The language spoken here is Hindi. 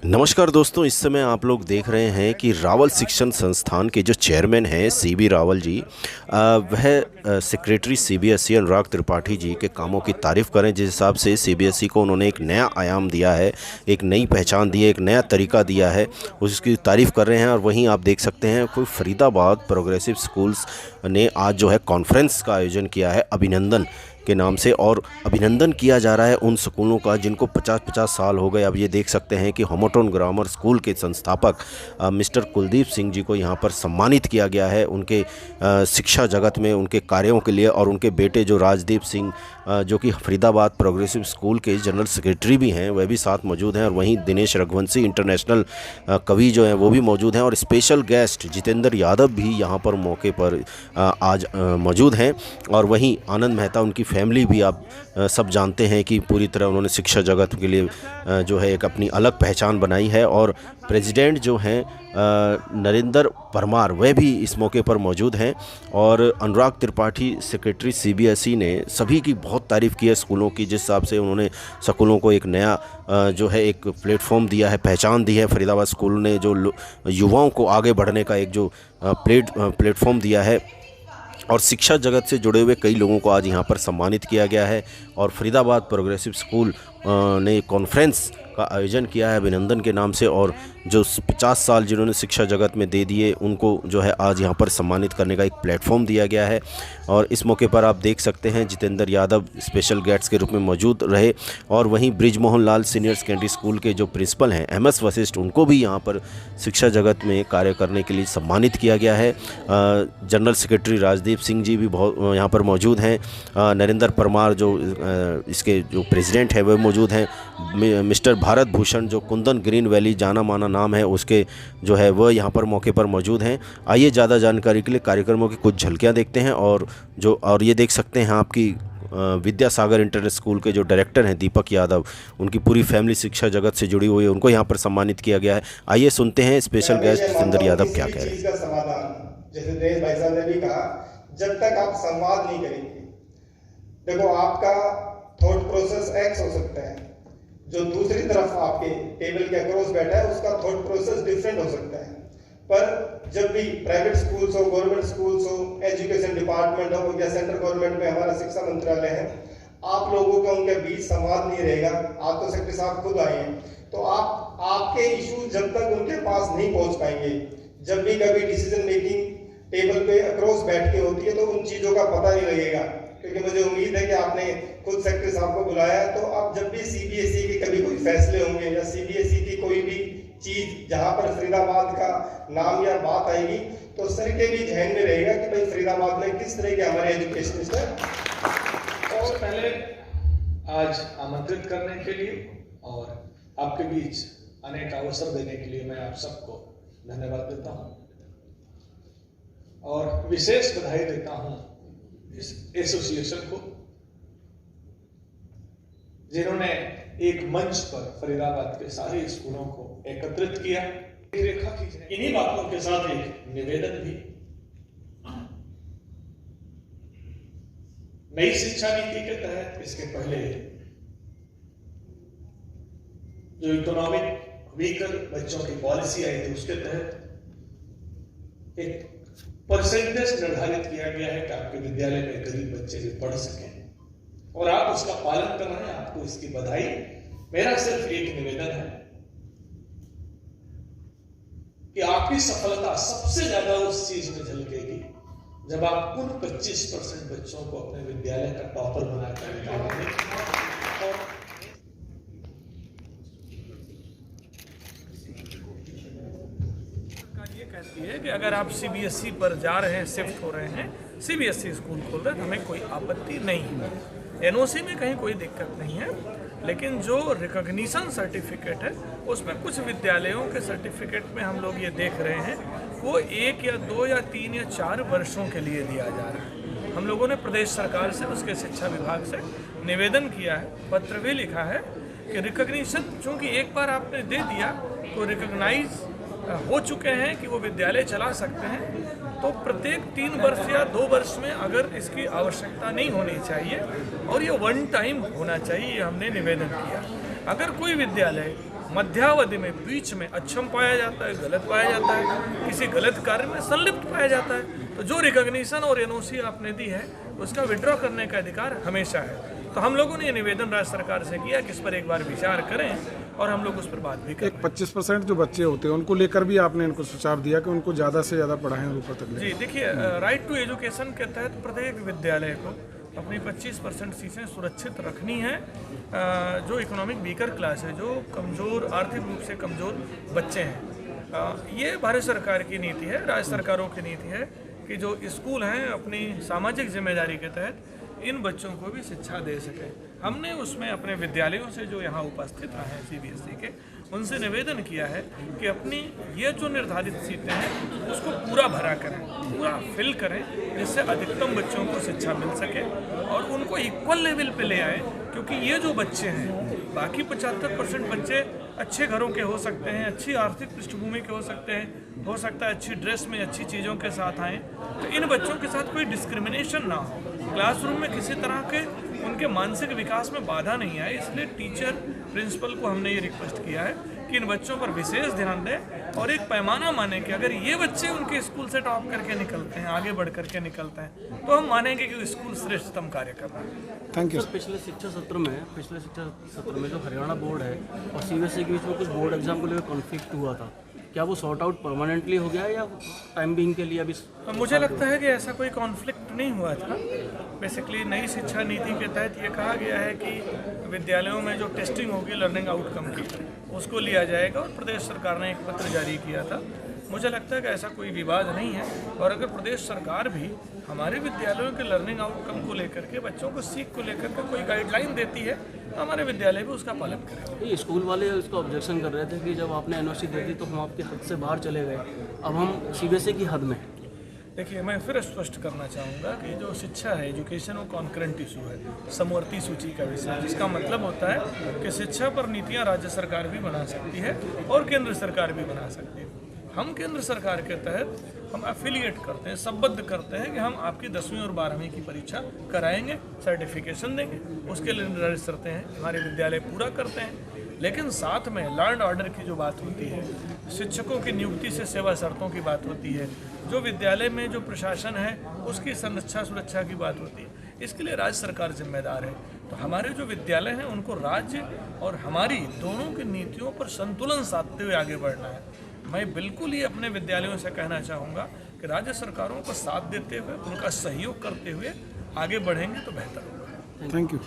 नमस्कार दोस्तों, इस समय आप लोग देख रहे हैं कि रावल शिक्षण संस्थान के जो चेयरमैन हैं सीबी रावल जी, वह सेक्रेटरी सीबीएसई अनुराग त्रिपाठी जी के कामों की तारीफ़ करें। जिस हिसाब से सीबीएसई को उन्होंने एक नया आयाम दिया है, एक नई पहचान दी है, एक नया तरीका दिया है, उसकी तारीफ़ कर रहे हैं। और वहीं आप देख सकते हैं कोई फरीदाबाद प्रोग्रेसिव स्कूल्स ने आज जो है कॉन्फ्रेंस का आयोजन किया है अभिनंदन के नाम से। और अभिनंदन किया जा रहा है उन स्कूलों का जिनको 50-50 साल हो गए। अब ये देख सकते हैं कि होमोटोन ग्रामर स्कूल के संस्थापक मिस्टर कुलदीप सिंह जी को यहाँ पर सम्मानित किया गया है उनके शिक्षा जगत में उनके कार्यों के लिए। और उनके बेटे जो राजदीप सिंह जो कि फरीदाबाद प्रोग्रेसिव स्कूल के जनरल सेक्रेटरी भी हैं, वह भी साथ मौजूद हैं। और वहीं दिनेश रघुवंशी इंटरनेशनल कवि जो हैं वो भी मौजूद हैं। और स्पेशल गेस्ट जितेंद्र यादव भी यहाँ पर मौके पर आज मौजूद हैं। और वहीं आनंद मेहता, उनकी फैमिली भी आप सब जानते हैं कि पूरी तरह उन्होंने शिक्षा जगत के लिए जो है एक अपनी अलग पहचान बनाई है। और प्रेसिडेंट जो हैं नरेंद्र परमार, वह भी इस मौके पर मौजूद हैं। और अनुराग त्रिपाठी सेक्रेटरी सीबीएसई ने सभी की बहुत तारीफ़ की है स्कूलों की, जिस हिसाब से उन्होंने स्कूलों को एक नया जो है एक प्लेटफॉर्म दिया है, पहचान दी है। फरीदाबाद स्कूल ने जो युवाओं को आगे बढ़ने का एक जो प्लेटफॉर्म दिया है। और शिक्षा जगत से जुड़े हुए कई लोगों को आज यहाँ पर सम्मानित किया गया है। और फरीदाबाद प्रोग्रेसिव स्कूल ने कॉन्फ्रेंस का आयोजन किया है अभिनंदन के नाम से। और जो 50 साल जिन्होंने शिक्षा जगत में दे दिए, उनको जो है आज यहाँ पर सम्मानित करने का एक प्लेटफॉर्म दिया गया है। और इस मौके पर आप देख सकते हैं जितेंद्र यादव स्पेशल गेस्ट के रूप में मौजूद रहे। और वहीं ब्रिजमोहन लाल सीनियर सेकेंडरी स्कूल के जो प्रिंसिपल हैं MS वशिष्ठ, उनको भी यहाँ पर शिक्षा जगत में कार्य करने के लिए सम्मानित किया गया है। जनरल सेक्रेटरी राजदीप सिंह जी भी बहुत यहाँ पर मौजूद हैं। नरेंद्र परमार जो इसके जो प्रेसिडेंट हैं वह मौजूद हैं। मिस्टर भारत भूषण जो कुंदन ग्रीन वैली जाना माना नाम है उसके जो है वह यहाँ पर मौके पर मौजूद हैं। आइए ज़्यादा जानकारी के लिए कार्यक्रमों की कुछ झलकियाँ देखते हैं। और ये देख सकते हैं आपकी विद्यासागर इंटरनेट स्कूल के जो डायरेक्टर हैं दीपक यादव, उनकी पूरी फैमिली शिक्षा जगत से जुड़ी हुई है, उनको यहाँ पर सम्मानित किया गया है। आइए सुनते हैं स्पेशल गेस्ट जितेंद्र यादव क्या कह रहे हैं। जैसे दिनेश भाई साहब ने भी कहा, जब तक आप संवाद नहीं करेंगे, देखो आपका थॉट प्रोसेस एक्स हो सकता है, जो दूसरी तरफ आपके टेबल के अक्रॉस बैठा है उसका थॉट प्रोसेस डिफरेंट हो सकता है। पर जब भी प्राइवेट स्कूल्स हो, गवर्नमेंट स्कूल्स हो, एजुकेशन डिपार्टमेंट हो या सेंट्रल गवर्नमेंट में हमारा शिक्षा मंत्रालय है, आप लोगों का उनके बीच संवाद नहीं रहेगा। आप तो सेक्रेटरी साहब खुद आए हैं, तो आपके इशू जब तक उनके पास नहीं पहुंच पाएंगे, जब भी कभी डिसीजन मेकिंग टेबल पे अक्रॉस बैठ के होती है तो उन चीजों का पता नहीं लगेगा। क्योंकि मुझे उम्मीद है कि आपने खुद सेक्रेटरी साहब को बुलाया है, तो अब जब भी सीबीएसई के कभी कोई फैसले होंगे या सीबीएसई की कोई भी चीज जहां पर फरीदाबाद का नाम या बात आएगी, तो सर के भी ध्यान में रहेगा कि भाई फरीदाबाद में किस तरह के हमारे एजुकेशनिस्ट है। और पहले आज आमंत्रित करने के लिए और आपके बीच अनेक अवसर देने के लिए मैं आप सबको धन्यवाद देता हूं और विशेष बधाई देता हूं इस एसोसिएशन को, जिन्होंने एक मंच पर फरीदाबाद के सारे स्कूलों को एकत्रित किया। रेखा खींचने इन्हीं बातों के साथ एक निवेदन भी, नई शिक्षा नीति के तहत इसके पहले जो इकोनॉमिक वीकर बच्चों की पॉलिसी आई थी उसके तहत एक परसेंटेज निर्धारित किया गया है कि आपके विद्यालय में गरीब बच्चे भी पढ़ सकें और आप उसका पालन कर रहे हैं, आपको इसकी बधाई। मेरा सिर्फ एक निवेदन है कि आपकी सफलता सबसे ज्यादा उस चीज में झलकेगी जब आप उन 25% बच्चों को अपने विद्यालय का टॉपर बनाकर निकालेंगे। और ये कहती है कि अगर आप सीबीएसई पर जा रहे हैं, शिफ्ट हो रहे हैं, सीबीएसई स्कूल खोल रहे हैं, हमें कोई आपत्ति नहीं है, एनओसी में कहीं कोई दिक्कत नहीं है। लेकिन जो रिकॉग्निशन सर्टिफिकेट है उसमें कुछ विद्यालयों के सर्टिफिकेट में हम लोग ये देख रहे हैं वो 1 या 2 या 3 या 4 वर्षों के लिए दिया जा रहा है। हम लोगों ने प्रदेश सरकार से, उसके शिक्षा विभाग से निवेदन किया है, पत्र भी लिखा है कि रिकॉग्निशन चूँकि एक बार आपने दे दिया तो रिकॉग्नाइज हो चुके हैं कि वो विद्यालय चला सकते हैं, तो प्रत्येक 3 वर्ष या 2 वर्ष में अगर इसकी आवश्यकता नहीं होनी चाहिए और ये वन टाइम होना चाहिए, ये हमने निवेदन किया। अगर कोई विद्यालय मध्यावधि में बीच में अक्षम पाया जाता है, गलत पाया जाता है, किसी गलत कार्य में संलिप्त पाया जाता है, तो जो रिकॉग्निशन और एनओसी आपने दी है उसका विड्रॉ करने का अधिकार हमेशा है। तो हम लोगों ने ये निवेदन राज्य सरकार से किया कि इस पर एक बार विचार करें और हम लोग उस पर बात भी करें। 25% जो बच्चे होते हैं उनको लेकर भी आपने इनको सुझाव दिया कि उनको ज़्यादा से ज़्यादा पढ़ाएं और ऊपर तक ले। जी देखिए, राइट टू एजुकेशन के तहत प्रत्येक विद्यालय को अपनी 25% सीटें सुरक्षित रखनी है। जो इकोनॉमिक वीकर क्लास है, जो कमज़ोर, आर्थिक रूप से कमज़ोर बच्चे हैं, ये भारत सरकार की नीति है, राज्य सरकारों की नीति है कि जो स्कूल हैं अपनी सामाजिक जिम्मेदारी के तहत इन बच्चों को भी शिक्षा दे सकें। हमने उसमें अपने विद्यालयों से जो यहाँ उपस्थित रहे हैं सीबीएसई के, उनसे निवेदन किया है कि अपनी ये जो निर्धारित सीटें हैं उसको पूरा भरा करें, पूरा फिल करें, जिससे अधिकतम बच्चों को शिक्षा मिल सके और उनको इक्वल लेवल पे ले आए। क्योंकि ये जो बच्चे हैं, बाकी 75% बच्चे अच्छे घरों के हो सकते हैं, अच्छी आर्थिक पृष्ठभूमि के हो सकते हैं, हो सकता है अच्छी ड्रेस में अच्छी चीज़ों के साथ आएँ, तो इन बच्चों के साथ कोई डिस्क्रिमिनेशन ना हो, क्लासरूम में किसी तरह के उनके मानसिक विकास में बाधा नहीं आए। इसलिए टीचर, प्रिंसिपल को हमने ये रिक्वेस्ट किया है कि इन बच्चों पर विशेष ध्यान दें और एक पैमाना माने कि अगर ये बच्चे उनके स्कूल से टॉप करके निकलते हैं, आगे बढ़ करके निकलते हैं, तो हम मानेंगे कि स्कूल श्रेष्ठतम कार्य कर रहा है। Thank you. पिछले शिक्षा सत्र में जो हरियाणा बोर्ड है और सीबीएसई के बीच में कुछ बोर्ड एग्जाम को लेकर कॉन्फ्लिक्ट हुआ था, क्या वो सॉर्ट आउट परमानेंटली हो गया है या टाइम बीइंग के लिए अभी? मुझे लगता है कि ऐसा कोई कॉन्फ्लिक्ट नहीं हुआ था। बेसिकली नई शिक्षा नीति के तहत ये कहा गया है कि विद्यालयों में जो टेस्टिंग होगी लर्निंग आउटकम की, उसको लिया जाएगा और प्रदेश सरकार ने एक पत्र जारी किया था। मुझे लगता है कि ऐसा कोई विवाद नहीं है और अगर प्रदेश सरकार भी हमारे विद्यालयों के लर्निंग आउटकम को लेकर के, बच्चों को सीख को लेकर के कोई गाइडलाइन देती है, तो हमारे विद्यालय भी उसका पालन करेंगे। ये स्कूल वाले इसको ऑब्जेक्शन कर रहे थे कि जब आपने एनओसी दे दी तो हम आपके हद से बाहर चले गए, अब हम सीबीएसई की हद में। देखिए, मैं फिर स्पष्ट करना चाहूँगा कि जो शिक्षा है, एजुकेशन, वो कॉन्करेंट इशू है, समवर्ती सूची का विषय, जिसका मतलब होता है कि शिक्षा पर नीतियाँ राज्य सरकार भी बना सकती है और केंद्र सरकार भी बना सकती है। हम केंद्र सरकार के तहत हम एफिलिएट करते हैं, संबद्ध करते हैं कि हम आपकी 10वीं और 12वीं की परीक्षा कराएंगे, सर्टिफिकेशन देंगे, उसके लिए निर्धारित शर्तें हैं, हमारे विद्यालय पूरा करते हैं। लेकिन साथ में लॉ एंड ऑर्डर की जो बात होती है, शिक्षकों की नियुक्ति से सेवा शर्तों की बात होती है, जो विद्यालय में जो प्रशासन है उसकी संरक्षा सुरक्षा की बात होती है, इसके लिए राज्य सरकार जिम्मेदार है। तो हमारे जो विद्यालय हैं उनको राज्य और हमारी दोनों की नीतियों पर संतुलन साधते हुए आगे बढ़ना है। मैं बिल्कुल ही अपने विद्यालयों से कहना चाहूँगा कि राज्य सरकारों को साथ देते हुए, उनका सहयोग करते हुए आगे बढ़ेंगे तो बेहतर होगा। Thank you.